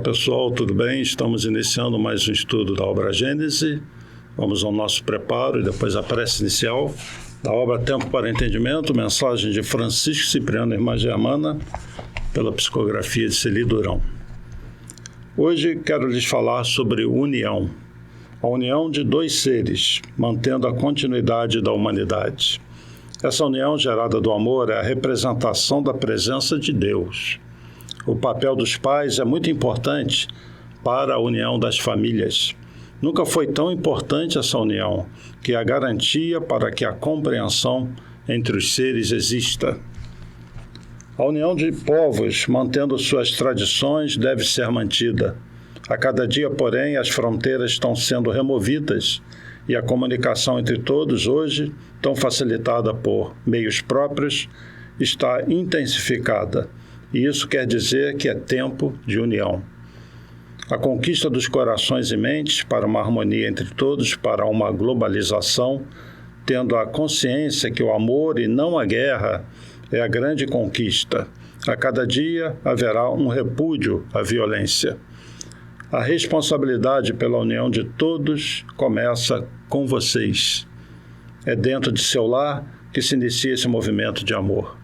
pessoal, tudo bem? Estamos iniciando mais um estudo da obra Gênese. Vamos ao nosso preparo e depois a prece inicial da obra Tempo para Entendimento, mensagem de Francisco Cipriano Irmã Germana, pela psicografia de Celi Durão. Hoje quero lhes falar sobre união, a união de dois seres, mantendo a continuidade da humanidade. Essa união gerada do amor é a representação da presença de Deus. O papel dos pais é muito importante para a união das famílias. Nunca foi tão importante essa união, que é a garantia para que a compreensão entre os seres exista. A união de povos, mantendo suas tradições, deve ser mantida. A cada dia, porém, as fronteiras estão sendo removidas e a comunicação entre todos, hoje, tão facilitada por meios próprios, está intensificada. E isso quer dizer que é tempo de união. A conquista dos corações e mentes para uma harmonia entre todos, para uma globalização, tendo a consciência que o amor e não a guerra é a grande conquista. A cada dia haverá um repúdio à violência. A responsabilidade pela união de todos começa com vocês. É dentro de seu lar que se inicia esse movimento de amor.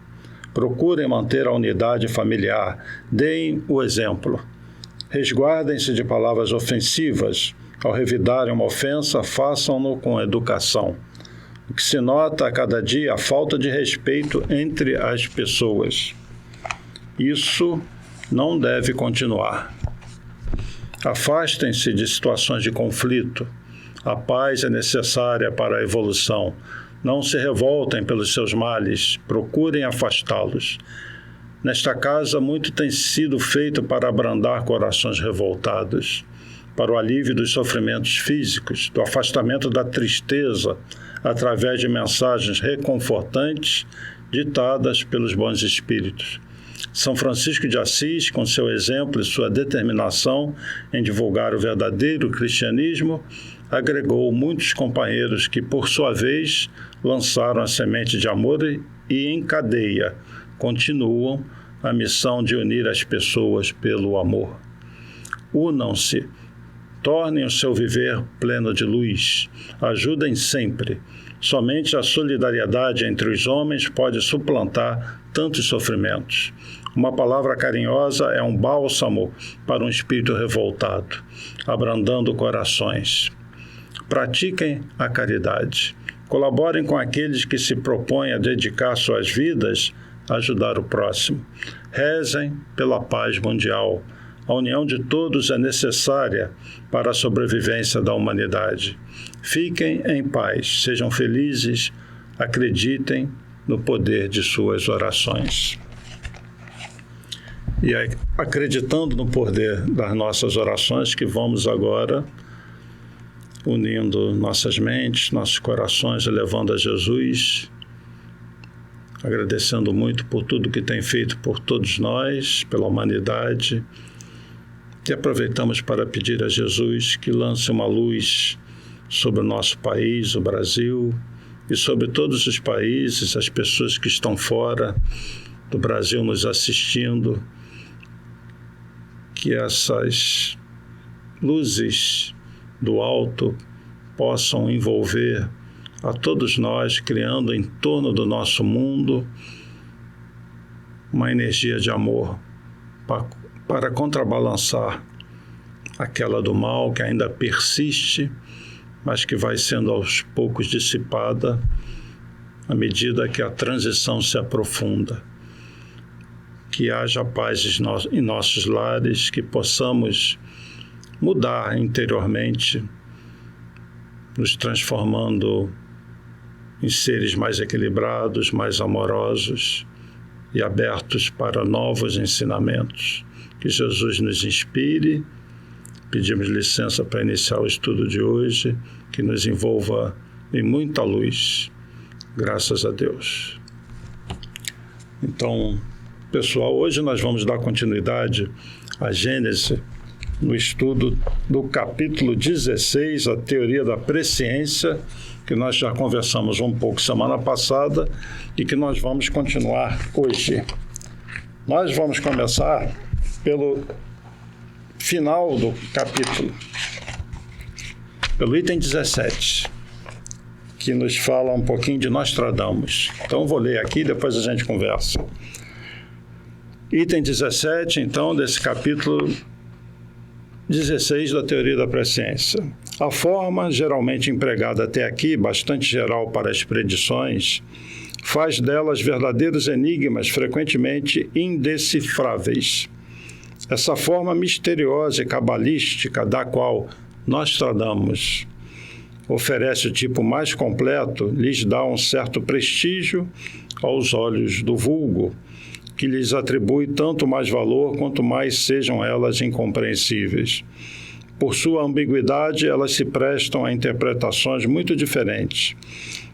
Procurem manter a unidade familiar, deem o exemplo. Resguardem-se de palavras ofensivas. Ao revidarem uma ofensa, façam-no com educação. O que se nota a cada dia é a falta de respeito entre as pessoas. Isso não deve continuar. Afastem-se de situações de conflito. A paz é necessária para a evolução. Não se revoltem pelos seus males, procurem afastá-los. Nesta casa, muito tem sido feito para abrandar corações revoltados, para o alívio dos sofrimentos físicos, do afastamento da tristeza, através de mensagens reconfortantes ditadas pelos bons espíritos. São Francisco de Assis, com seu exemplo e sua determinação em divulgar o verdadeiro cristianismo, agregou muitos companheiros que, por sua vez, lançaram a semente de amor e, em cadeia, continuam a missão de unir as pessoas pelo amor. Unam-se, tornem o seu viver pleno de luz, ajudem sempre. Somente a solidariedade entre os homens pode suplantar tantos sofrimentos. Uma palavra carinhosa é um bálsamo para um espírito revoltado, abrandando corações. Pratiquem a caridade. Colaborem com aqueles que se propõem a dedicar suas vidas a ajudar o próximo. Rezem pela paz mundial. A união de todos é necessária para a sobrevivência da humanidade. Fiquem em paz, sejam felizes, acreditem no poder de suas orações. E é acreditando no poder das nossas orações que vamos agora unindo nossas mentes, nossos corações, elevando a Jesus, agradecendo muito por tudo que tem feito por todos nós, pela humanidade, e aproveitamos para pedir a Jesus que lance uma luz sobre o nosso país, o Brasil, e sobre todos os países, as pessoas que estão fora do Brasil nos assistindo, que essas luzes do alto possam envolver a todos nós, criando em torno do nosso mundo uma energia de amor para contrabalançar aquela do mal que ainda persiste, mas que vai sendo aos poucos dissipada à medida que a transição se aprofunda. Que haja paz em nossos lares, que possamos mudar interiormente, nos transformando em seres mais equilibrados, mais amorosos e abertos para novos ensinamentos. Que Jesus nos inspire. Pedimos licença para iniciar o estudo de hoje, que nos envolva em muita luz. Graças a Deus. Então, pessoal, hoje nós vamos dar continuidade à Gênese, no estudo do capítulo 16, a teoria da presciência, que nós já conversamos um pouco semana passada e que nós vamos continuar hoje. Nós vamos começar pelo final do capítulo, pelo item 17, que nos fala um pouquinho de Nostradamus. Então, vou ler aqui, depois a gente conversa. Item 17, então, desse capítulo 16 da Teoria da Presciência. A forma, geralmente empregada até aqui, bastante geral para as predições, faz delas verdadeiros enigmas, frequentemente indecifráveis. Essa forma misteriosa e cabalística, da qual Nostradamus oferece o tipo mais completo, lhes dá um certo prestígio aos olhos do vulgo, que lhes atribui tanto mais valor quanto mais sejam elas incompreensíveis. Por sua ambiguidade, elas se prestam a interpretações muito diferentes,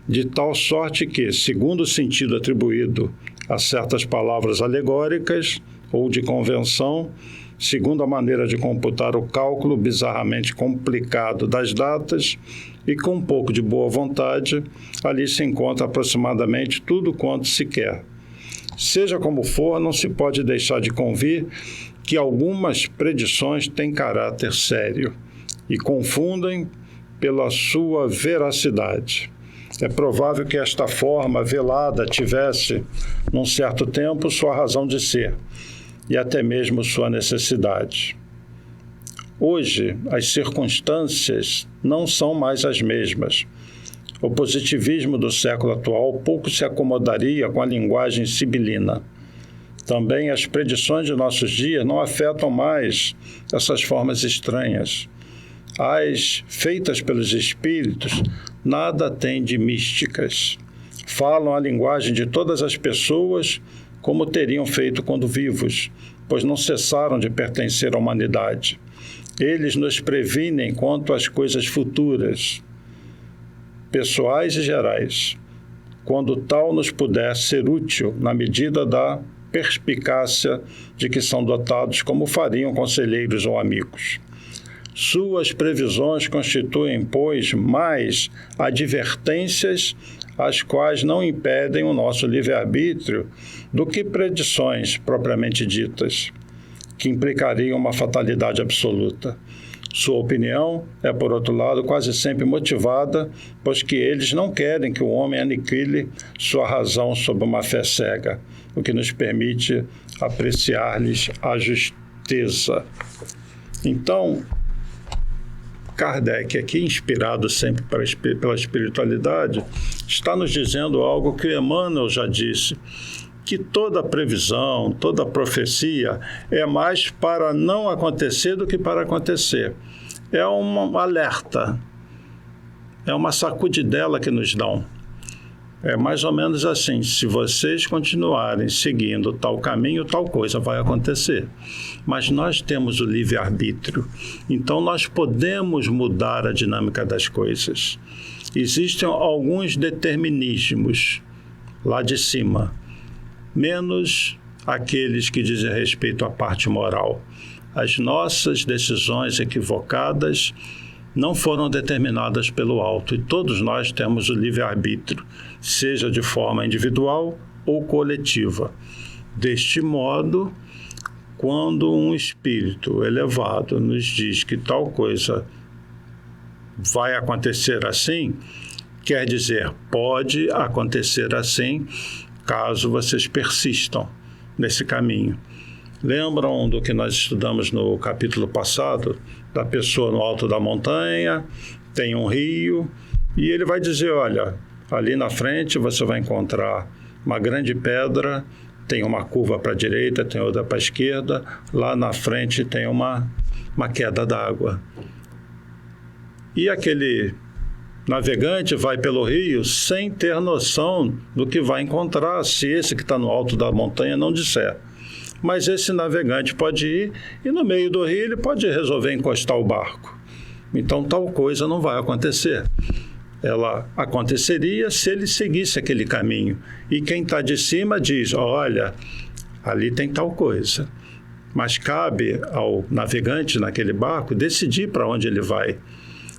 de tal sorte que, segundo o sentido atribuído a certas palavras alegóricas ou de convenção, segundo a maneira de computar o cálculo bizarramente complicado das datas, e com um pouco de boa vontade, ali se encontra aproximadamente tudo quanto se quer. Seja como for, não se pode deixar de convir que algumas predições têm caráter sério e confundem pela sua veracidade. É provável que esta forma velada tivesse, num certo tempo, sua razão de ser e até mesmo sua necessidade. Hoje, as circunstâncias não são mais as mesmas. O positivismo do século atual pouco se acomodaria com a linguagem sibilina. Também as predições de nossos dias não afetam mais essas formas estranhas. As feitas pelos espíritos nada têm de místicas. Falam a linguagem de todas as pessoas como teriam feito quando vivos, pois não cessaram de pertencer à humanidade. Eles nos previnem quanto às coisas futuras, pessoais e gerais, quando tal nos puder ser útil na medida da perspicácia de que são dotados, como fariam conselheiros ou amigos. Suas previsões constituem, pois, mais advertências, as quais não impedem o nosso livre-arbítrio, do que predições propriamente ditas, que implicariam uma fatalidade absoluta. Sua opinião é, por outro lado, quase sempre motivada, pois que eles não querem que o homem aniquile sua razão sob uma fé cega, o que nos permite apreciar-lhes a justeza. Então, Kardec, aqui inspirado sempre pela espiritualidade, está nos dizendo algo que Emmanuel já disse, que toda previsão, toda profecia é mais para não acontecer do que para acontecer. É um alerta, é uma sacudidela que nos dão. É mais ou menos assim, se vocês continuarem seguindo tal caminho, tal coisa vai acontecer. Mas nós temos o livre-arbítrio, então nós podemos mudar a dinâmica das coisas. Existem alguns determinismos lá de cima, menos aqueles que dizem respeito à parte moral. As nossas decisões equivocadas não foram determinadas pelo alto, e todos nós temos o livre-arbítrio, seja de forma individual ou coletiva. Deste modo, quando um espírito elevado nos diz que tal coisa vai acontecer assim, quer dizer, pode acontecer assim, caso vocês persistam nesse caminho. Lembram do que nós estudamos no capítulo passado, da pessoa no alto da montanha, tem um rio, e ele vai dizer, olha, ali na frente você vai encontrar uma grande pedra, tem uma curva para a direita, tem outra para a esquerda, lá na frente tem uma queda d'água. E aquele navegante vai pelo rio sem ter noção do que vai encontrar, se esse que está no alto da montanha não disser. Mas esse navegante pode ir e no meio do rio ele pode resolver encostar o barco. Então tal coisa não vai acontecer. Ela aconteceria se ele seguisse aquele caminho. E quem está de cima diz, olha, ali tem tal coisa. Mas cabe ao navegante naquele barco decidir para onde ele vai.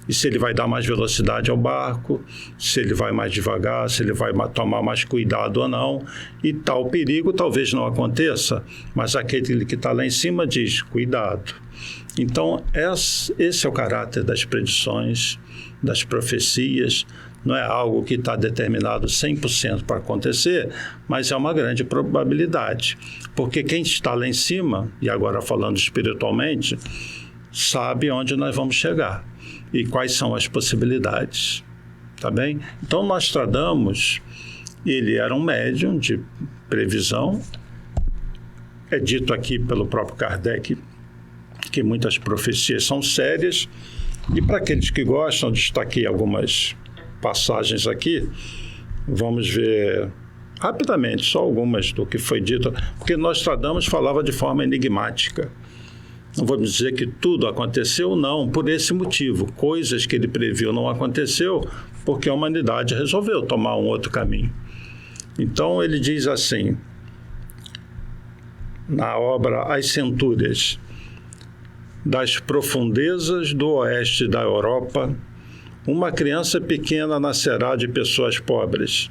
e se ele vai dar mais velocidade ao barco, se ele vai mais devagar, se ele vai tomar mais cuidado ou não. E tal perigo talvez não aconteça, mas aquele que está lá em cima diz, cuidado. Então, esse é o caráter das predições, das profecias. Não é algo que está determinado 100% para acontecer, mas é uma grande probabilidade. Porque quem está lá em cima, e agora falando espiritualmente, sabe onde nós vamos chegar e quais são as possibilidades. Tá bem? Então, Nostradamus, ele era um médium de previsão. É dito aqui pelo próprio Kardec que muitas profecias são sérias. E para aqueles que gostam, destaquei algumas passagens aqui, vamos ver rapidamente só algumas do que foi dito, porque Nostradamus falava de forma enigmática. Não vamos dizer que tudo aconteceu, não, por esse motivo. Coisas que ele previu não aconteceu porque a humanidade resolveu tomar um outro caminho. Então ele diz assim, na obra As Centúrias: das profundezas do oeste da Europa, uma criança pequena nascerá de pessoas pobres.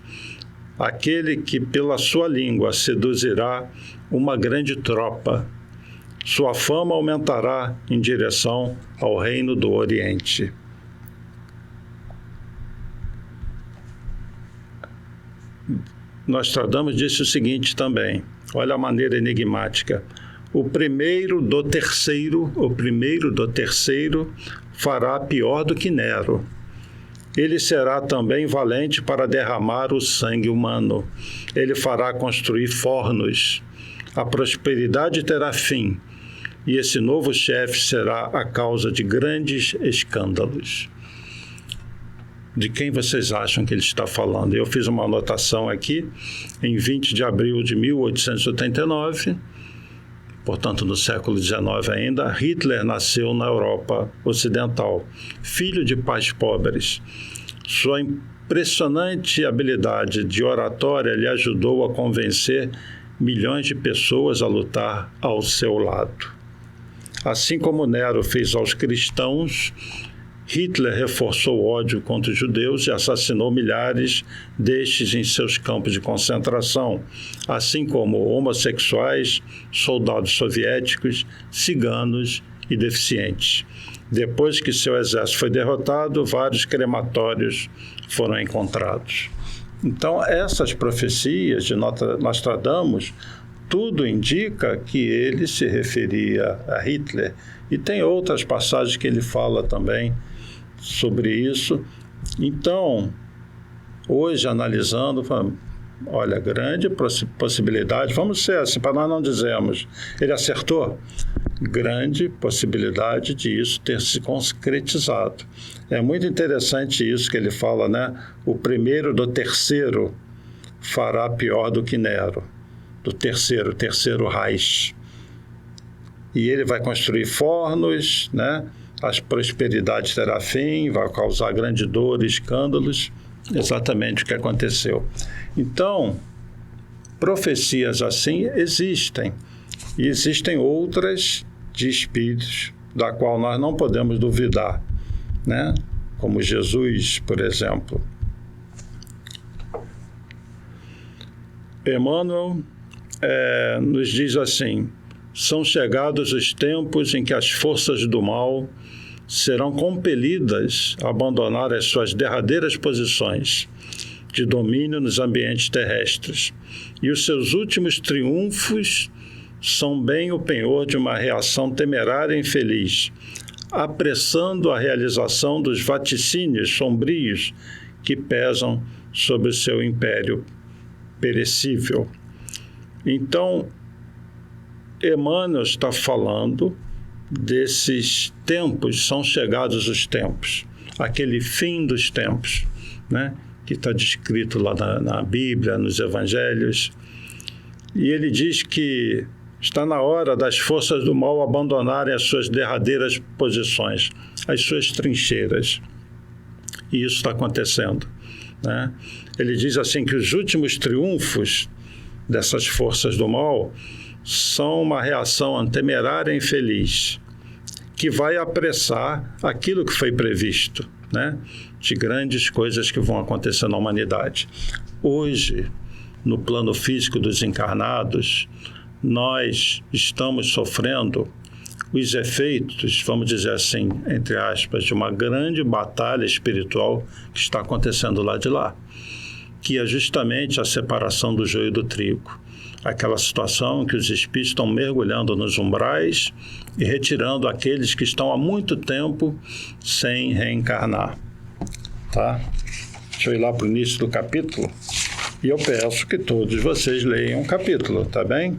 Aquele que pela sua língua seduzirá uma grande tropa. Sua fama aumentará em direção ao reino do Oriente. Nostradamus disse o seguinte também, olha a maneira enigmática: o primeiro do terceiro fará pior do que Nero. Ele será também valente para derramar o sangue humano. Ele fará construir fornos. A prosperidade terá fim, e esse novo chefe será a causa de grandes escândalos. De quem vocês acham que ele está falando? Eu fiz uma anotação aqui, em 20 de abril de 1889, portanto no século XIX ainda, Hitler nasceu na Europa Ocidental, filho de pais pobres. Sua impressionante habilidade de oratória lhe ajudou a convencer milhões de pessoas a lutar ao seu lado. Assim como Nero fez aos cristãos, Hitler reforçou o ódio contra os judeus e assassinou milhares destes em seus campos de concentração, assim como homossexuais, soldados soviéticos, ciganos e deficientes. Depois que seu exército foi derrotado, vários crematórios foram encontrados. Então, essas profecias de Nostradamus, tudo indica que ele se referia a Hitler. E tem outras passagens que ele fala também sobre isso. Então, hoje, analisando, olha, grande possibilidade, vamos ser assim, para nós não dizermos, ele acertou? Grande possibilidade de isso ter se concretizado. É muito interessante isso que ele fala, né? O primeiro do terceiro fará pior do que Nero. Do terceiro Reich. E ele vai construir fornos, né? As prosperidades terá fim, vai causar grande dor e escândalos. Exatamente o que aconteceu. Então, profecias assim existem. E existem outras de espíritos, da qual nós não podemos duvidar, né? Como Jesus, por exemplo. Emmanuel nos diz assim: são chegados os tempos em que as forças do mal serão compelidas a abandonar as suas derradeiras posições de domínio nos ambientes terrestres, e os seus últimos triunfos são bem o penhor de uma reação temerária e infeliz, apressando a realização dos vaticínios sombrios que pesam sobre o seu império perecível. Então, Emmanuel está falando desses tempos, são chegados os tempos, aquele fim dos tempos, né? Que está descrito lá na Bíblia, nos Evangelhos. E ele diz que está na hora das forças do mal abandonarem as suas derradeiras posições, as suas trincheiras. E isso está acontecendo, né? Ele diz assim que os últimos triunfos dessas forças do mal são uma reação temerária e infeliz, que vai apressar aquilo que foi previsto, né? De grandes coisas que vão acontecer na humanidade. Hoje, no plano físico dos encarnados, nós estamos sofrendo os efeitos, vamos dizer assim, entre aspas, de uma grande batalha espiritual que está acontecendo lá de lá, que é justamente a separação do joio do trigo. Aquela situação em que os espíritos estão mergulhando nos umbrais e retirando aqueles que estão há muito tempo sem reencarnar. Tá? Deixa eu ir lá para o início do capítulo e eu peço que todos vocês leiam o capítulo, tá bem?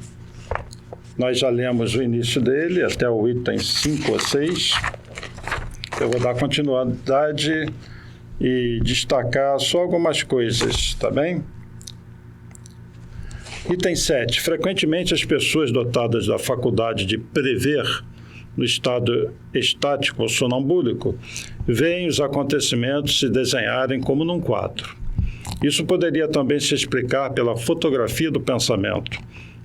Nós já lemos o início dele até o item 5 ou 6. Eu vou dar continuidade e destacar só algumas coisas, tá bem? Item 7. Frequentemente as pessoas dotadas da faculdade de prever no estado estático ou sonambúlico veem os acontecimentos se desenharem como num quadro. Isso poderia também se explicar pela fotografia do pensamento.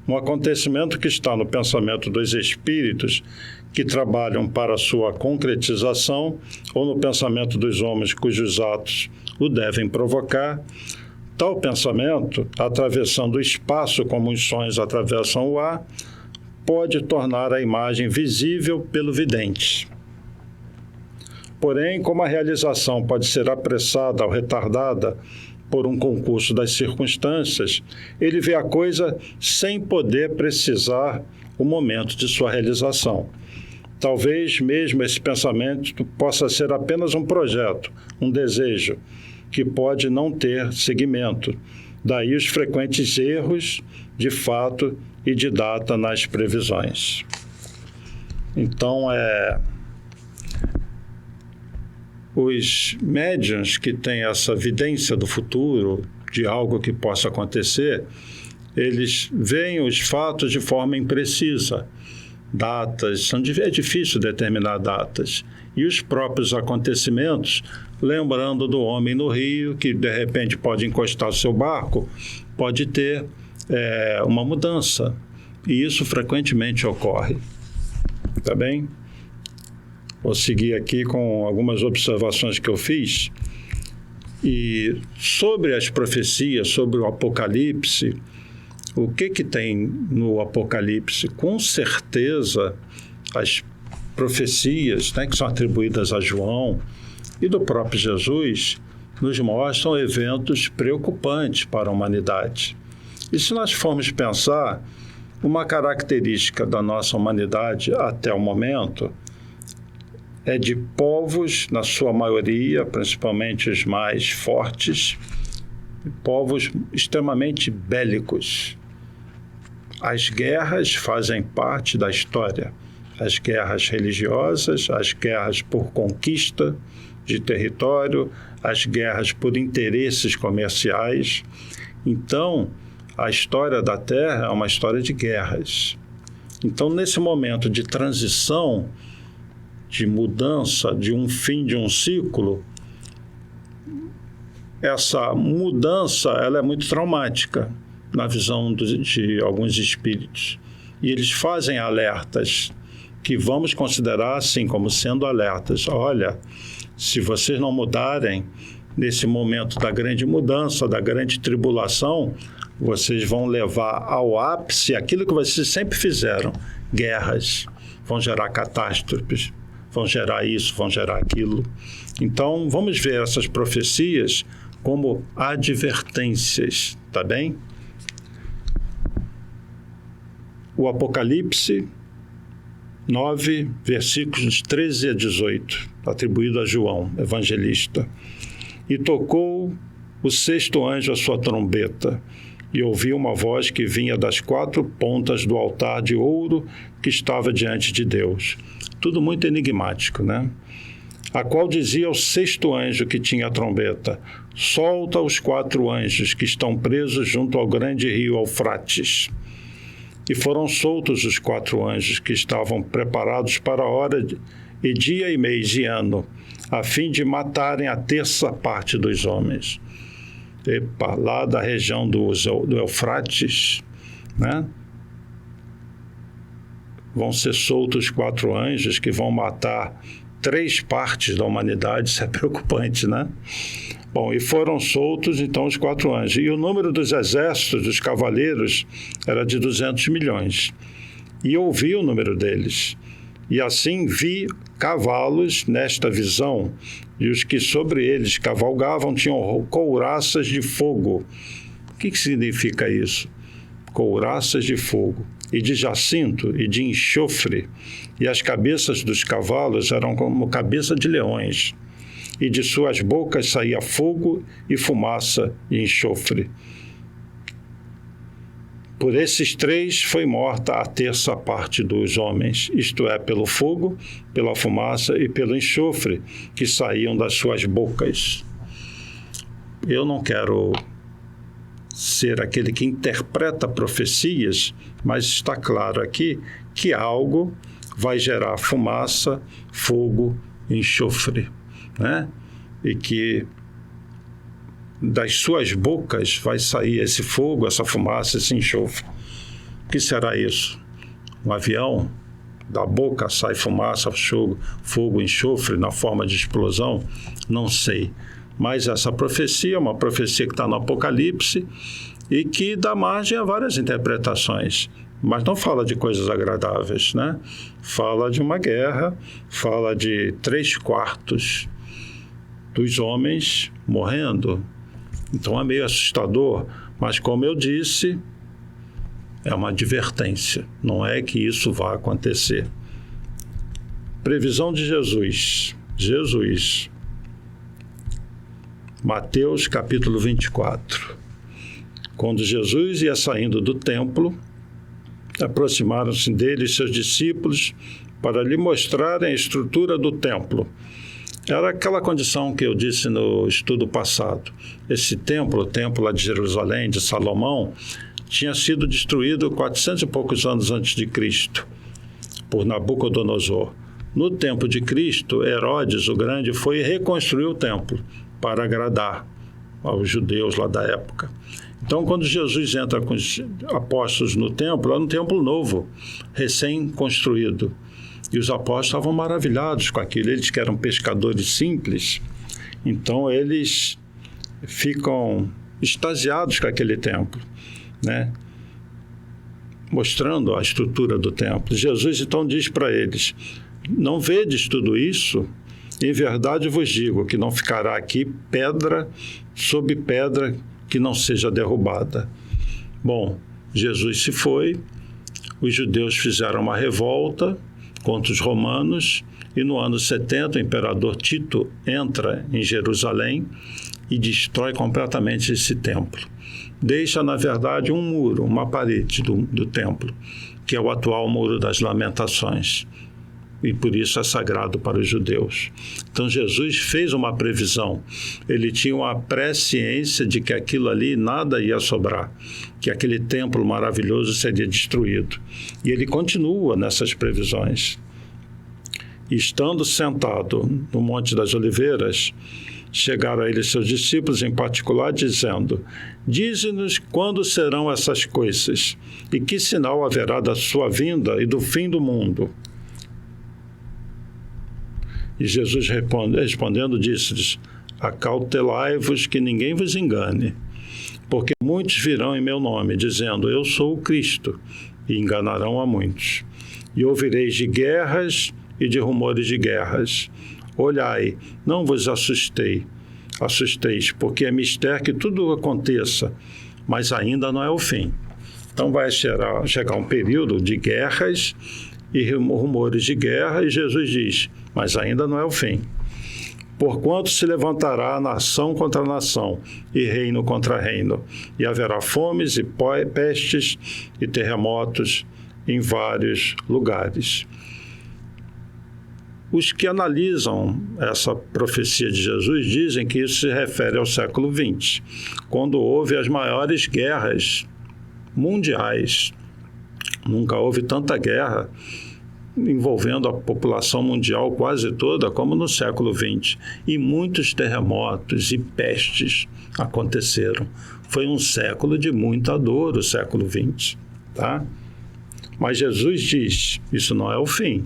Um acontecimento que está no pensamento dos espíritos que trabalham para sua concretização ou no pensamento dos homens cujos atos o devem provocar. Tal pensamento, atravessando o espaço como os sonhos atravessam o ar, pode tornar a imagem visível pelo vidente. Porém, como a realização pode ser apressada ou retardada por um concurso das circunstâncias, ele vê a coisa sem poder precisar o momento de sua realização. Talvez mesmo esse pensamento possa ser apenas um projeto, um desejo, que pode não ter seguimento. Daí os frequentes erros de fato e de data nas previsões. Então, os médiuns que têm essa vidência do futuro, de algo que possa acontecer, eles veem os fatos de forma imprecisa. Datas, é difícil determinar datas. E os próprios acontecimentos, lembrando do homem no rio, que de repente pode encostar o seu barco, pode ter uma mudança. E isso frequentemente ocorre. Tá bem? Vou seguir aqui com algumas observações que eu fiz. E sobre as profecias, sobre o Apocalipse, o que tem no Apocalipse? Com certeza, as profecias, né, que são atribuídas a João e do próprio Jesus, nos mostram eventos preocupantes para a humanidade. E se nós formos pensar, uma característica da nossa humanidade até o momento é de povos, na sua maioria, principalmente os mais fortes, povos extremamente bélicos. As guerras fazem parte da história. As guerras religiosas, as guerras por conquista de território, as guerras por interesses comerciais. Então, a história da Terra é uma história de guerras. Então, nesse momento de transição, de mudança, de um fim de um ciclo, essa mudança ela é muito traumática na visão de alguns espíritos. E eles fazem alertas que vamos considerar assim como sendo alertas. Olha, se vocês não mudarem nesse momento da grande mudança, da grande tribulação, vocês vão levar ao ápice aquilo que vocês sempre fizeram, guerras, vão gerar catástrofes, vão gerar isso, vão gerar aquilo. Então, vamos ver essas profecias como advertências, tá bem? O Apocalipse 9, versículos 13 a 18, atribuído a João, evangelista. E tocou o sexto anjo a sua trombeta, e ouvi uma voz que vinha das 4 pontas do altar de ouro que estava diante de Deus. Tudo muito enigmático, né? A qual dizia ao sexto anjo que tinha a trombeta: solta os 4 anjos que estão presos junto ao grande rio Eufrates. E foram soltos os 4 anjos que estavam preparados para a hora e dia e mês e ano, a fim de matarem a 1/3 parte dos homens. Epa, lá da região do Eufrates, né? vão ser soltos 4 anjos que vão matar 3 partes da humanidade. Isso é preocupante, né? Bom, e foram soltos, então, os 4 anjos. E o número dos exércitos, dos cavaleiros, era de 200 milhões. E eu vi o número deles. E assim vi cavalos nesta visão, e os que sobre eles cavalgavam tinham couraças de fogo. O que significa isso? Couraças de fogo, e de jacinto, e de enxofre, e as cabeças dos cavalos eram como cabeça de leões, e de suas bocas saía fogo e fumaça e enxofre. Por esses 3 foi morta a 1/3 parte dos homens, isto é, pelo fogo, pela fumaça e pelo enxofre que saíam das suas bocas. Eu não quero ser aquele que interpreta profecias, mas está claro aqui que algo vai gerar fumaça, fogo e enxofre, né? E que das suas bocas vai sair esse fogo, essa fumaça, esse enxofre. O que será isso? Um avião? Da boca sai fumaça, fogo, enxofre na forma de explosão? Não sei. Mas essa profecia é uma profecia que está no Apocalipse e que dá margem a várias interpretações. Mas não fala de coisas agradáveis, né? Fala de uma guerra, fala de 3/4 dos homens morrendo. Então é meio assustador, mas como eu disse, é uma advertência. Não é que isso vá acontecer. Previsão de Jesus. Mateus capítulo 24. Quando Jesus ia saindo do templo, aproximaram-se dele seus discípulos para lhe mostrarem a estrutura do templo. Era aquela condição que eu disse no estudo passado. Esse templo, o templo lá de Jerusalém, de Salomão, tinha sido destruído 400 e poucos anos antes de Cristo, por Nabucodonosor. No tempo de Cristo, Herodes, o Grande, foi reconstruir o templo para agradar aos judeus lá da época. Então, quando Jesus entra com os apóstolos no templo, era um templo novo, recém-construído. E os apóstolos estavam maravilhados com aquilo. Eles que eram pescadores simples, então eles ficam extasiados com aquele templo, né? Mostrando a estrutura do templo. Jesus então diz para eles: não vedes tudo isso? Em verdade vos digo que não ficará aqui pedra sobre pedra que não seja derrubada. Bom, Jesus se foi, os judeus fizeram uma revolta contra os romanos, e no ano 70 o imperador Tito entra em Jerusalém e destrói completamente esse templo. Deixa, na verdade, um muro, uma parede do templo, que é o atual Muro das Lamentações, e por isso é sagrado para os judeus. Então Jesus fez uma previsão, ele tinha uma presciência de que aquilo ali nada ia sobrar, que aquele templo maravilhoso seria destruído. E ele continua nessas previsões. Estando sentado no Monte das Oliveiras, chegaram a ele seus discípulos em particular, dizendo: dize-nos quando serão essas coisas, e que sinal haverá da sua vinda e do fim do mundo. E Jesus respondendo disse-lhes: acautelai-vos que ninguém vos engane, porque muitos virão em meu nome, dizendo: eu sou o Cristo, e enganarão a muitos. E ouvireis de guerras e de rumores de guerras. Olhai, não vos assusteis, porque é mister que tudo aconteça, mas ainda não é o fim. Então vai chegar um período de guerras e rumores de guerra, e Jesus diz: mas ainda não é o fim. Porquanto se levantará nação contra nação, e reino contra reino, e haverá fomes e pestes e terremotos em vários lugares. Os que analisam essa profecia de Jesus dizem que isso se refere ao século XX, quando houve as maiores guerras mundiais. Nunca houve tanta guerra envolvendo a população mundial quase toda como no século XX. E muitos terremotos e pestes aconteceram. Foi um século de muita dor, o século XX, tá? Mas Jesus diz, isso não é o fim.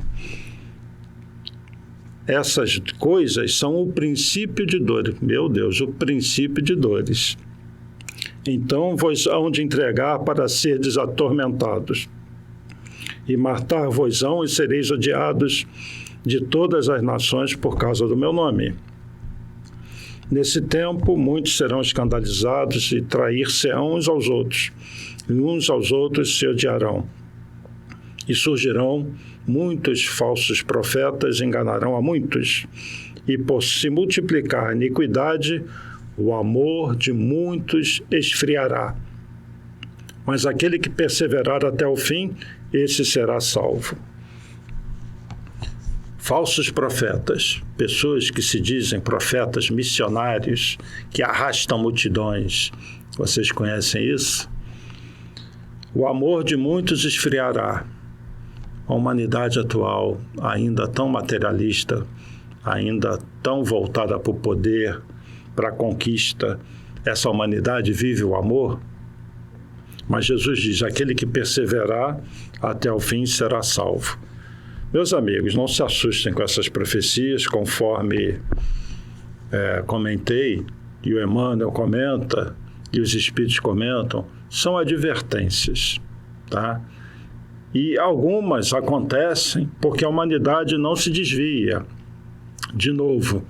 Essas coisas são o princípio de dores. Meu Deus, o princípio de dores. Então vos hão de entregar para serdes atormentados. E matar-vos-ão e sereis odiados de todas as nações por causa do meu nome. Nesse tempo, muitos serão escandalizados e trair-se-ão uns aos outros. E uns aos outros se odiarão. E surgirão muitos falsos profetas, enganarão a muitos. E por se multiplicar a iniquidade, o amor de muitos esfriará. Mas aquele que perseverar até o fim, esse será salvo. Falsos profetas, pessoas que se dizem profetas missionários, que arrastam multidões. Vocês conhecem isso? O amor de muitos esfriará. A humanidade atual, ainda tão materialista, ainda tão voltada para o poder, para a conquista, essa humanidade vive o amor? Mas Jesus diz, aquele que perseverar até o fim será salvo. Meus amigos, não se assustem com essas profecias, conforme comentei, e o Emmanuel comenta, e os Espíritos comentam, são advertências, tá? E algumas acontecem porque a humanidade não se desvia. De novo,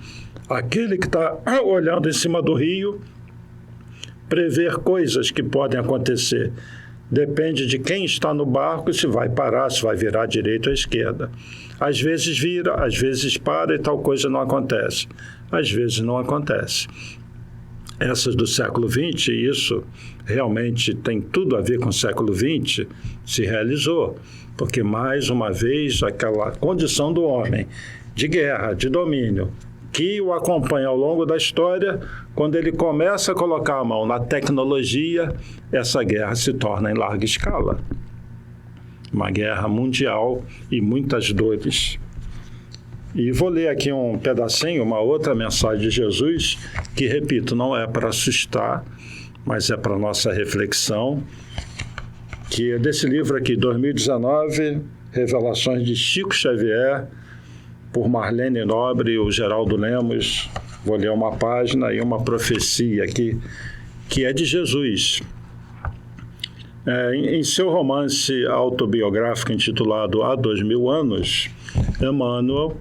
aquele que está olhando em cima do rio, prever coisas que podem acontecer. Depende de quem está no barco, se vai parar, se vai virar à direita ou à esquerda. Às vezes vira, às vezes para e tal coisa não acontece. Às vezes não acontece. Essas do século XX, isso realmente tem tudo a ver com o século XX, se realizou. Porque, mais uma vez, aquela condição do homem de guerra, de domínio, que o acompanha ao longo da história, quando ele começa a colocar a mão na tecnologia, essa guerra se torna em larga escala. Uma guerra mundial e muitas dores. E vou ler aqui um pedacinho, uma outra mensagem de Jesus, que, repito, não é para assustar, mas é para nossa reflexão, que é desse livro aqui, 2019, Revelações de Chico Xavier, por Marlene Nobre e o Geraldo Lemos. Vou ler uma página e uma profecia aqui, que é de Jesus. Em seu romance autobiográfico intitulado Há 2000 anos, Emmanuel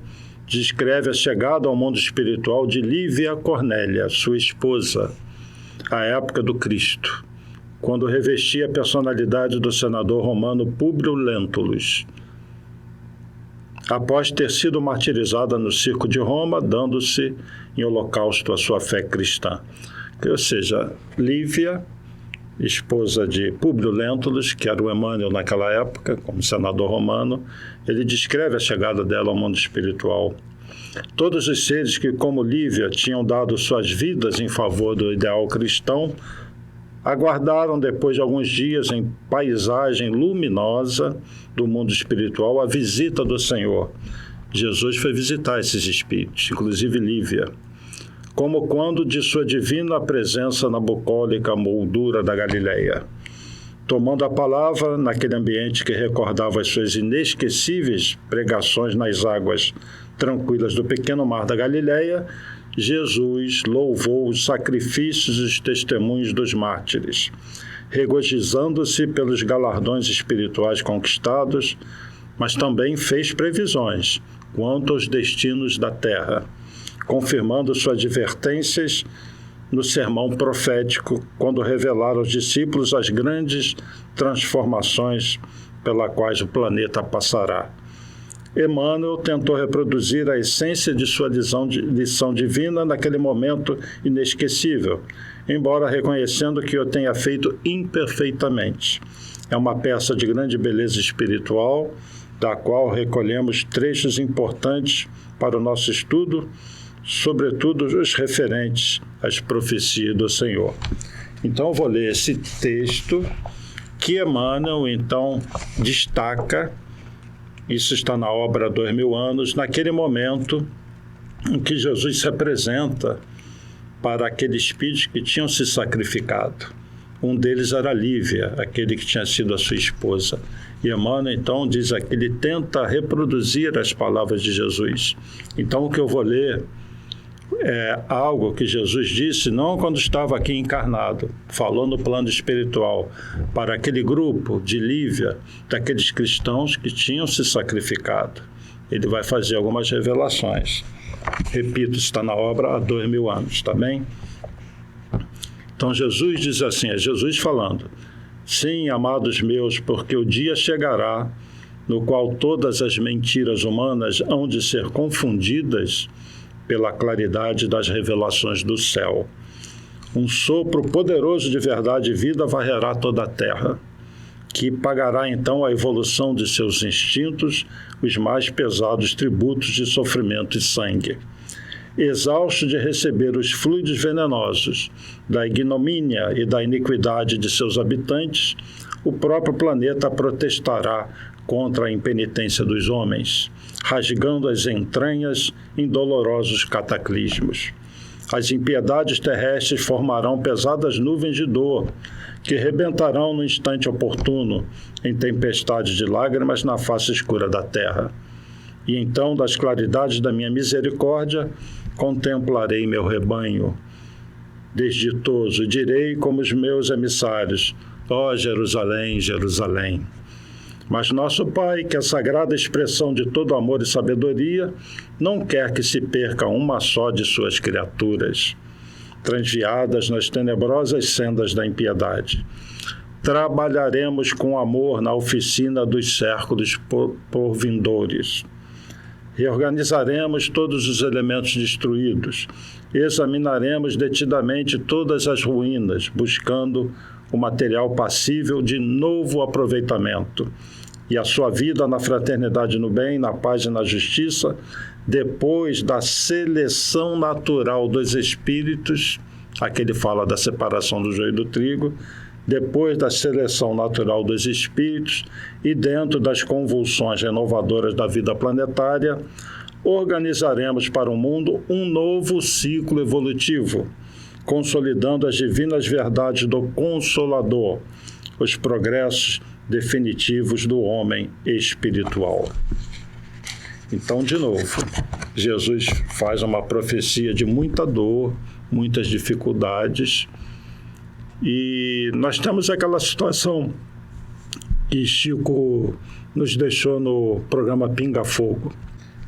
descreve a chegada ao mundo espiritual de Lívia Cornélia, sua esposa, à época do Cristo, quando revestia a personalidade do senador romano Públio Lentulus, após ter sido martirizada no circo de Roma, dando-se em holocausto à sua fé cristã. Ou seja, Lívia, esposa de Públio Lentulus, que era o Emmanuel naquela época, como senador romano, ele descreve a chegada dela ao mundo espiritual. Todos os seres que, como Lívia, tinham dado suas vidas em favor do ideal cristão, aguardaram, depois de alguns dias, em paisagem luminosa do mundo espiritual, a visita do Senhor. Jesus foi visitar esses espíritos, inclusive Lívia, como quando de sua divina presença na bucólica moldura da Galileia. Tomando a palavra naquele ambiente que recordava as suas inesquecíveis pregações nas águas tranquilas do pequeno mar da Galileia, Jesus louvou os sacrifícios e os testemunhos dos mártires, regozijando-se pelos galardões espirituais conquistados, mas também fez previsões quanto aos destinos da terra, confirmando suas advertências no sermão profético, quando revelara aos discípulos as grandes transformações pelas quais o planeta passará. Emmanuel tentou reproduzir a essência de sua lição divina naquele momento inesquecível, embora reconhecendo que o tenha feito imperfeitamente. É uma peça de grande beleza espiritual, da qual recolhemos trechos importantes para o nosso estudo, sobretudo os referentes às profecias do Senhor. Então, eu vou ler esse texto que Emmanuel, então, destaca. Isso está na obra Há 2000 anos, naquele momento em que Jesus se apresenta para aqueles espíritos que tinham se sacrificado. Um deles era Lívia, aquele que tinha sido a sua esposa. E Emmanuel, então, diz aqui, ele tenta reproduzir as palavras de Jesus. Então, o que eu vou ler é algo que Jesus disse, não quando estava aqui encarnado, falando no plano espiritual, para aquele grupo de Lívia, daqueles cristãos que tinham se sacrificado. Ele vai fazer algumas revelações. Repito, está na obra há 2000 anos, tá bem? Então Jesus diz assim, é Jesus falando: sim, amados meus, porque o dia chegará no qual todas as mentiras humanas hão de ser confundidas pela claridade das revelações do céu. Um sopro poderoso de verdade e vida varrerá toda a terra, que pagará então a evolução de seus instintos os mais pesados tributos de sofrimento e sangue. Exausto de receber os fluidos venenosos da ignomínia e da iniquidade de seus habitantes, o próprio planeta protestará contra a impenitência dos homens, rasgando as entranhas em dolorosos cataclismos. As impiedades terrestres formarão pesadas nuvens de dor, que rebentarão no instante oportuno em tempestades de lágrimas na face escura da terra. E então, das claridades da minha misericórdia, contemplarei meu rebanho desditoso e direi como os meus emissários: ó Jerusalém, Jerusalém. Mas nosso Pai, que é a sagrada expressão de todo amor e sabedoria, não quer que se perca uma só de suas criaturas, transviadas nas tenebrosas sendas da impiedade. Trabalharemos com amor na oficina dos séculos por vindouros. Reorganizaremos todos os elementos destruídos, examinaremos detidamente todas as ruínas, buscando o material passível de novo aproveitamento, e a sua vida na fraternidade, no bem, na paz e na justiça, depois da seleção natural dos espíritos, aqui ele fala da separação do joio e do trigo, depois da seleção natural dos espíritos e dentro das convulsões renovadoras da vida planetária, organizaremos para o mundo um novo ciclo evolutivo, consolidando as divinas verdades do Consolador, os progressos definitivos do homem espiritual. Então, de novo, Jesus faz uma profecia de muita dor, muitas dificuldades, e nós temos aquela situação que Chico nos deixou no programa Pinga Fogo.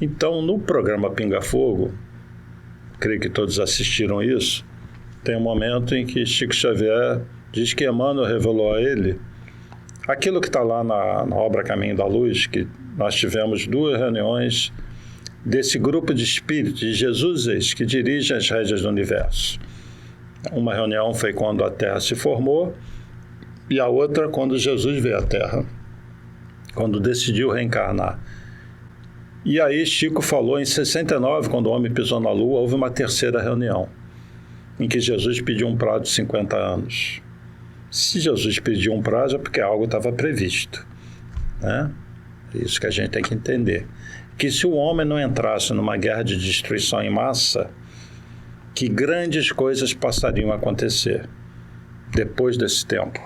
Então, no programa Pinga Fogo, creio que todos assistiram isso, tem um momento em que Chico Xavier diz que Emmanuel revelou a ele aquilo que está lá na obra Caminho da Luz, que nós tivemos 2 reuniões desse grupo de espíritos, de Jesuses, que dirigem as rédeas do universo. Uma reunião foi quando a Terra se formou e a outra quando Jesus veio à Terra, quando decidiu reencarnar. E aí Chico falou, em 69, quando o homem pisou na Lua, houve uma terceira reunião, em que Jesus pediu um prazo de 50 anos. Se Jesus pediu um prazo é porque algo estava previsto, né? É isso que a gente tem que entender. Que se o homem não entrasse numa guerra de destruição em massa, que grandes coisas passariam a acontecer depois desse tempo.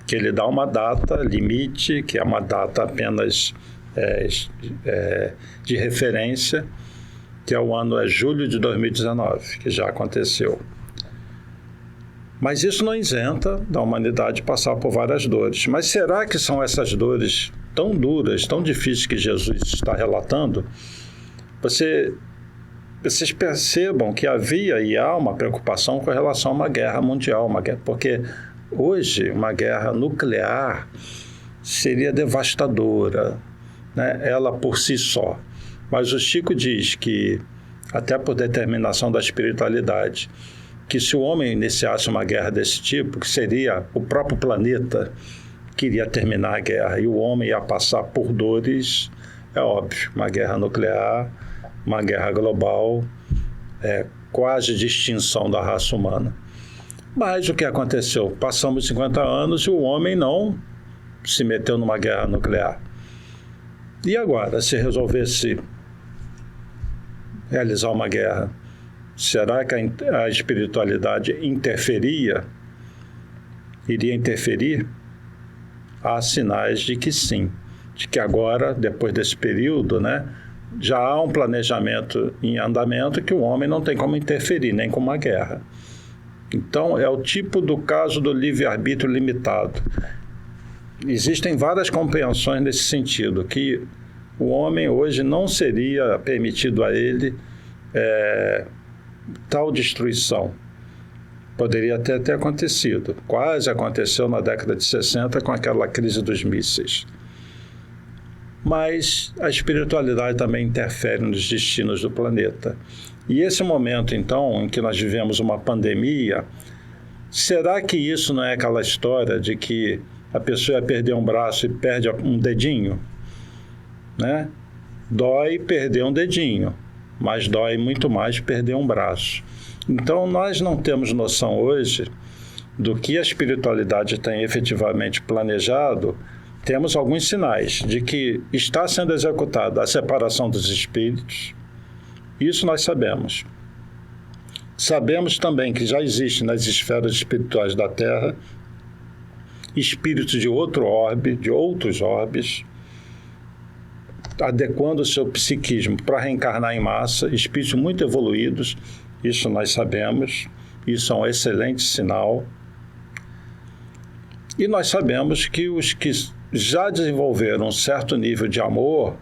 Que ele dá uma data limite, que é uma data apenas de referência, que é o ano julho de 2019, que já aconteceu. Mas isso não isenta da humanidade passar por várias dores. Mas será que são essas dores tão duras, tão difíceis que Jesus está relatando? Vocês percebam que havia e há uma preocupação com relação a uma guerra mundial, porque hoje uma guerra nuclear seria devastadora, né? Ela por si só. Mas o Chico diz que, até por determinação da espiritualidade, que se o homem iniciasse uma guerra desse tipo, que seria o próprio planeta que iria terminar a guerra, e o homem ia passar por dores, é óbvio, uma guerra nuclear, uma guerra global, quase de extinção da raça humana. Mas o que aconteceu? Passamos 50 anos e o homem não se meteu numa guerra nuclear. E agora, se resolvesse realizar uma guerra, será que a espiritualidade interferia? iria interferir? Há sinais de que sim, de que agora, depois desse período, né, já há um planejamento em andamento que o homem não tem como interferir, nem com uma guerra. Então, é o tipo do caso do livre-arbítrio limitado. Existem várias compreensões nesse sentido, que o homem hoje não seria permitido a ele tal destruição. Poderia até ter acontecido. Quase aconteceu na década de 60 com aquela crise dos mísseis. Mas a espiritualidade também interfere nos destinos do planeta. E esse momento, então, em que nós vivemos uma pandemia, será que isso não é aquela história de que a pessoa ia perder um braço e perde um dedinho? Né? Dói perder um dedinho, mas dói muito mais perder um braço. Então, nós não temos noção hoje do que a espiritualidade tem efetivamente planejado. Temos alguns sinais de que está sendo executada a separação dos espíritos. Isso nós sabemos. Sabemos também que já existe nas esferas espirituais da Terra espíritos de outro orbe, de outros orbes, adequando o seu psiquismo para reencarnar em massa, espíritos muito evoluídos, isso nós sabemos, isso é um excelente sinal. E nós sabemos que os que já desenvolveram um certo nível de amor,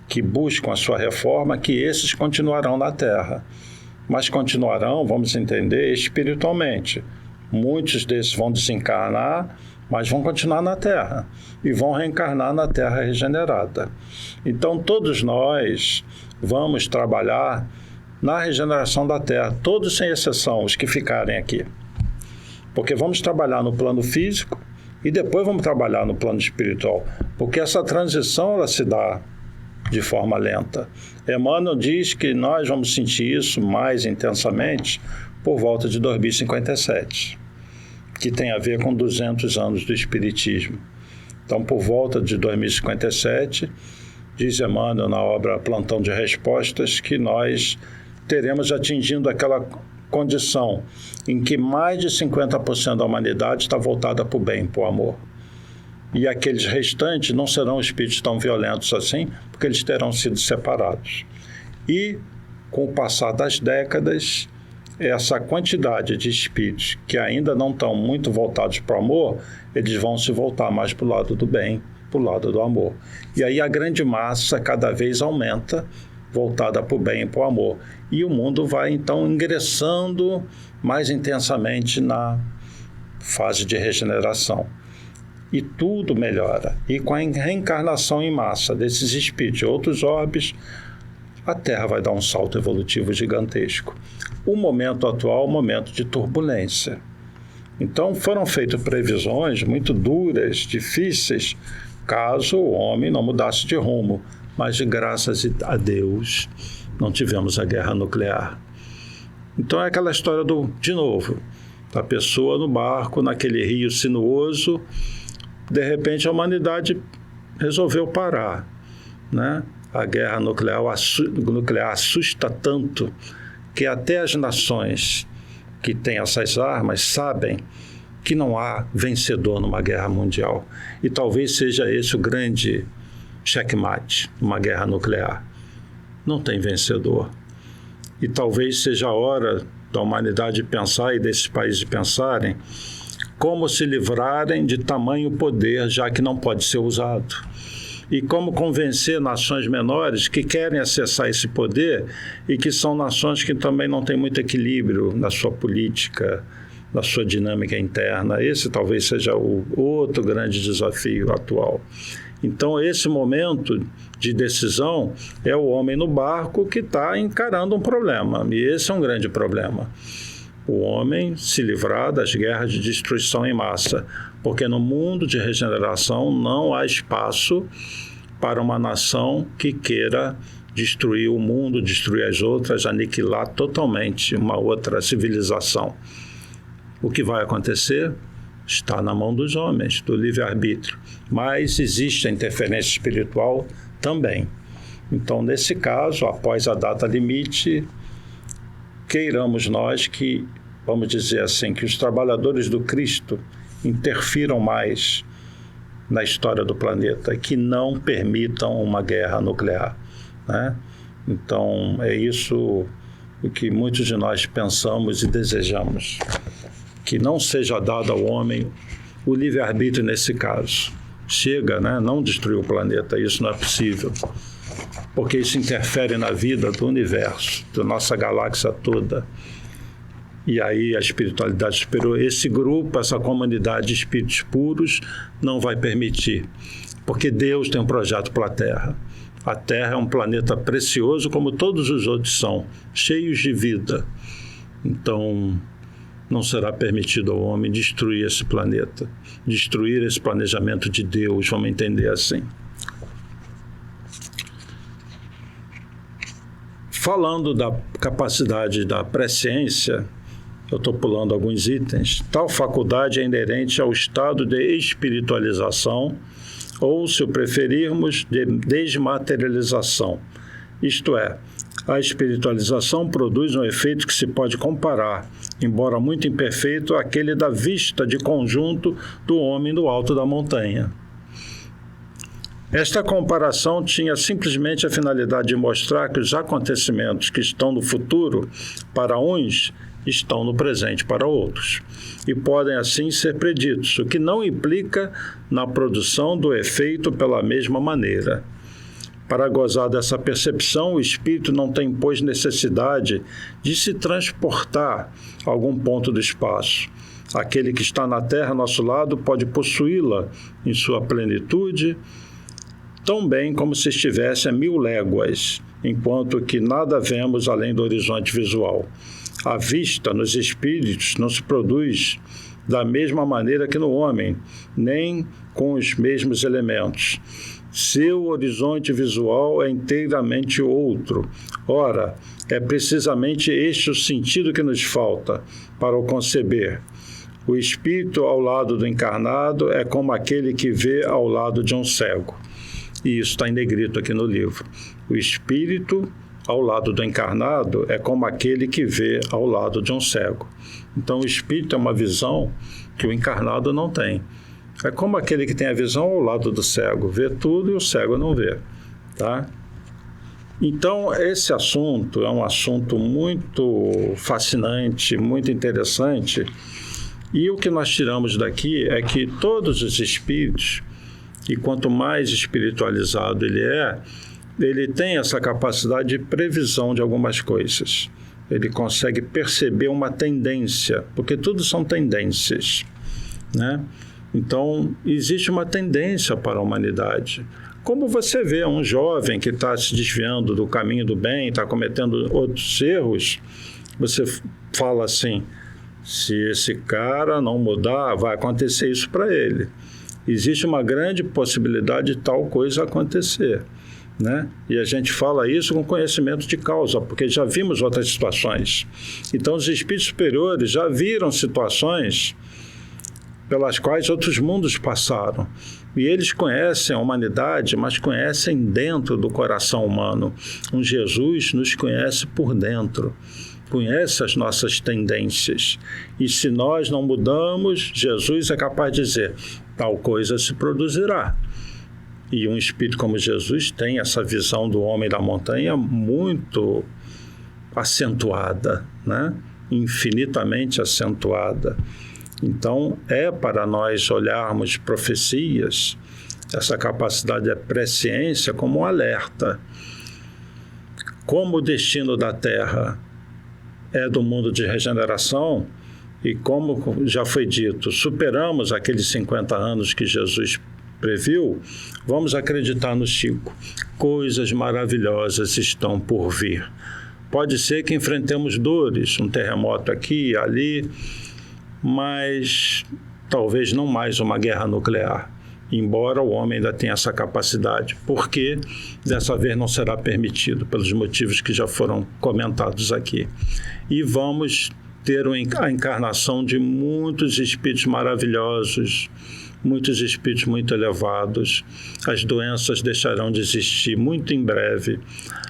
que buscam a sua reforma, que esses continuarão na Terra. Mas continuarão, vamos entender, espiritualmente. Muitos desses vão desencarnar, mas vão continuar na Terra e vão reencarnar na Terra regenerada. Então, todos nós vamos trabalhar na regeneração da Terra, todos sem exceção, os que ficarem aqui. Porque vamos trabalhar no plano físico e depois vamos trabalhar no plano espiritual, porque essa transição ela se dá de forma lenta. Emmanuel diz que nós vamos sentir isso mais intensamente por volta de 2057, que tem a ver com 200 anos do Espiritismo. Então, por volta de 2057, diz Emmanuel na obra Plantão de Respostas, que nós teremos atingindo aquela condição em que mais de 50% da humanidade está voltada para o bem, para o amor. E aqueles restantes não serão espíritos tão violentos assim, porque eles terão sido separados. E, com o passar das décadas, essa quantidade de espíritos que ainda não estão muito voltados para o amor, eles vão se voltar mais para o lado do bem, para o lado do amor. E aí a grande massa cada vez aumenta, voltada para o bem e para o amor. E o mundo vai, então, ingressando mais intensamente na fase de regeneração. E tudo melhora. E com a reencarnação em massa desses espíritos de outros orbes, a Terra vai dar um salto evolutivo gigantesco. O momento atual é um momento de turbulência. Então, foram feitas previsões muito duras, difíceis, caso o homem não mudasse de rumo. Mas, graças a Deus, não tivemos a guerra nuclear. Então, é aquela história de novo, da pessoa no barco, naquele rio sinuoso. De repente, a humanidade resolveu parar, né? A guerra nuclear assusta tanto que até as nações que têm essas armas sabem que não há vencedor numa guerra mundial. E talvez seja esse o grande checkmate, uma guerra nuclear. Não tem vencedor. E talvez seja a hora da humanidade pensar e desses países pensarem como se livrarem de tamanho poder, já que não pode ser usado. E como convencer nações menores que querem acessar esse poder e que são nações que também não têm muito equilíbrio na sua política, na sua dinâmica interna. Esse talvez seja o outro grande desafio atual. Então, esse momento de decisão é o homem no barco que está encarando um problema. E esse é um grande problema. O homem se livrar das guerras de destruição em massa, porque no mundo de regeneração não há espaço para uma nação que queira destruir o mundo, destruir as outras, aniquilar totalmente uma outra civilização. O que vai acontecer está na mão dos homens, do livre-arbítrio. Mas existe a interferência espiritual também. Então, nesse caso, após a data limite, queiramos nós que, vamos dizer assim, que os trabalhadores do Cristo interfiram mais na história do planeta, que não permitam uma guerra nuclear, né? Então, é isso o que muitos de nós pensamos e desejamos, que não seja dado ao homem o livre-arbítrio nesse caso. Chega, né? Não destruir o planeta, isso não é possível, porque isso interfere na vida do universo, da nossa galáxia toda. E aí a espiritualidade superior, esse grupo, essa comunidade de espíritos puros não vai permitir, porque Deus tem um projeto para a Terra. A Terra é um planeta precioso, como todos os outros são, cheios de vida. Então, não será permitido ao homem destruir esse planeta, destruir esse planejamento de Deus, vamos entender assim. Falando da capacidade da presciência, eu estou pulando alguns itens, tal faculdade é inerente ao estado de espiritualização, ou, se o preferirmos, de desmaterialização. Isto é, a espiritualização produz um efeito que se pode comparar, embora muito imperfeito, àquele da vista de conjunto do homem do alto da montanha. Esta comparação tinha simplesmente a finalidade de mostrar que os acontecimentos que estão no futuro para uns estão no presente para outros, e podem assim ser preditos, o que não implica na produção do efeito pela mesma maneira. Para gozar dessa percepção, o espírito não tem, pois, necessidade de se transportar a algum ponto do espaço. Aquele que está na Terra, ao nosso lado, pode possuí-la em sua plenitude, tão bem como se estivesse a 1000 léguas, enquanto que nada vemos além do horizonte visual. A vista nos espíritos não se produz da mesma maneira que no homem, nem com os mesmos elementos. Seu horizonte visual é inteiramente outro. Ora, é precisamente este o sentido que nos falta para o conceber. O espírito ao lado do encarnado é como aquele que vê ao lado de um cego. E isso está em negrito aqui no livro. O espírito ao lado do encarnado é como aquele que vê ao lado de um cego. Então, o espírito é uma visão que o encarnado não tem. É como aquele que tem a visão ao lado do cego, vê tudo e o cego não vê, tá? Então, esse assunto é um assunto muito fascinante, muito interessante, e o que nós tiramos daqui é que todos os espíritos, e quanto mais espiritualizado ele tem essa capacidade de previsão de algumas coisas. Ele consegue perceber uma tendência, porque tudo são tendências, né? Então, existe uma tendência para a humanidade. Como você vê um jovem que está se desviando do caminho do bem, está cometendo outros erros, você fala assim, se esse cara não mudar, vai acontecer isso para ele. Existe uma grande possibilidade de tal coisa acontecer, né? E a gente fala isso com conhecimento de causa, porque já vimos outras situações. Então, os espíritos superiores já viram situações pelas quais outros mundos passaram. E eles conhecem a humanidade, mas conhecem dentro do coração humano. Um Jesus nos conhece por dentro, conhece as nossas tendências. E se nós não mudamos, Jesus é capaz de dizer, tal coisa se produzirá. E um espírito como Jesus tem essa visão do homem da montanha muito acentuada, né? Infinitamente acentuada. Então, é para nós olharmos profecias, essa capacidade de presciência como um alerta. Como o destino da Terra é do mundo de regeneração, e como já foi dito, superamos aqueles 50 anos que Jesus previu, vamos acreditar no Chico. Coisas maravilhosas estão por vir. Pode ser que enfrentemos dores, um terremoto aqui e ali, mas talvez não mais uma guerra nuclear, embora o homem ainda tenha essa capacidade, porque dessa vez não será permitido, pelos motivos que já foram comentados aqui. E vamos ter a encarnação de muitos espíritos maravilhosos, muitos espíritos muito elevados, as doenças deixarão de existir muito em breve,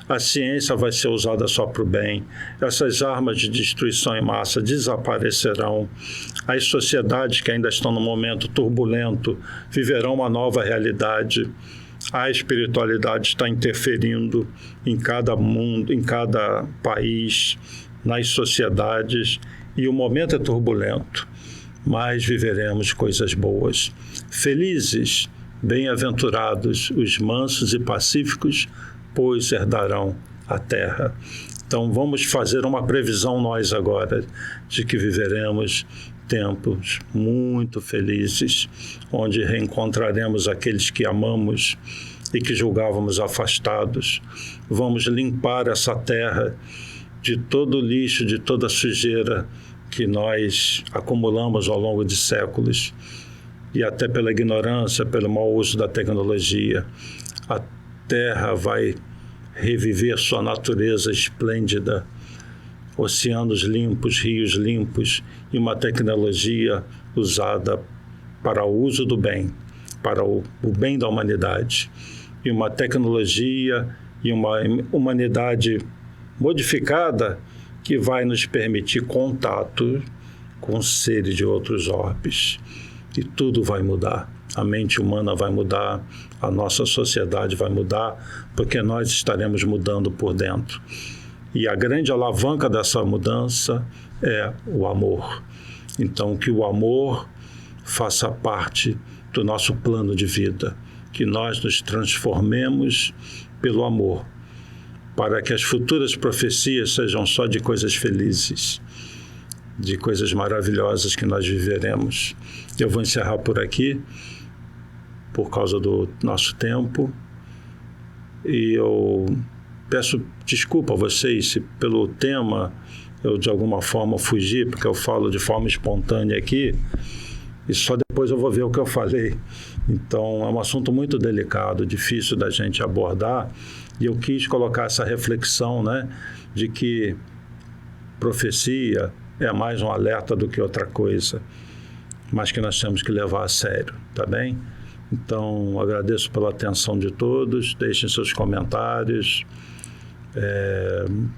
a ciência vai ser usada só para o bem, essas armas de destruição em massa desaparecerão, as sociedades que ainda estão no momento turbulento viverão uma nova realidade, a espiritualidade está interferindo em cada mundo, em cada país, nas sociedades, e o momento é turbulento, mas viveremos coisas boas. Felizes, bem-aventurados os mansos e pacíficos, pois herdarão a terra. Então vamos fazer uma previsão nós agora de que viveremos tempos muito felizes, onde reencontraremos aqueles que amamos e que julgávamos afastados. Vamos limpar essa terra de todo o lixo, de toda a sujeira que nós acumulamos ao longo de séculos, e até pela ignorância, pelo mau uso da tecnologia. A terra vai reviver sua natureza esplêndida, oceanos limpos, rios limpos, e uma tecnologia usada para o uso do bem, para o bem da humanidade. E uma tecnologia e uma humanidade modificada que vai nos permitir contato com seres de outros orbes. E tudo vai mudar. A mente humana vai mudar, a nossa sociedade vai mudar, porque nós estaremos mudando por dentro. E a grande alavanca dessa mudança é o amor. Então, que o amor faça parte do nosso plano de vida, que nós nos transformemos pelo amor, para que as futuras profecias sejam só de coisas felizes, de coisas maravilhosas que nós viveremos. Eu vou encerrar por aqui, por causa do nosso tempo, e eu peço desculpa a vocês se pelo tema eu de alguma forma fugi, porque eu falo de forma espontânea aqui, e só depois eu vou ver o que eu falei. Então é um assunto muito delicado, difícil da gente abordar, e eu quis colocar essa reflexão, né, de que profecia é mais um alerta do que outra coisa, mas que nós temos que levar a sério, tá bem? Então, agradeço pela atenção de todos, deixem seus comentários,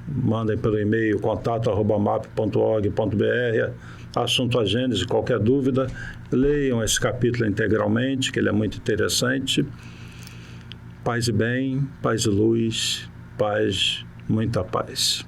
mandem pelo e-mail contato@map.org.br, assunto a Gênese, qualquer dúvida, leiam esse capítulo integralmente, que ele é muito interessante. Paz e bem, paz e luz, paz, muita paz.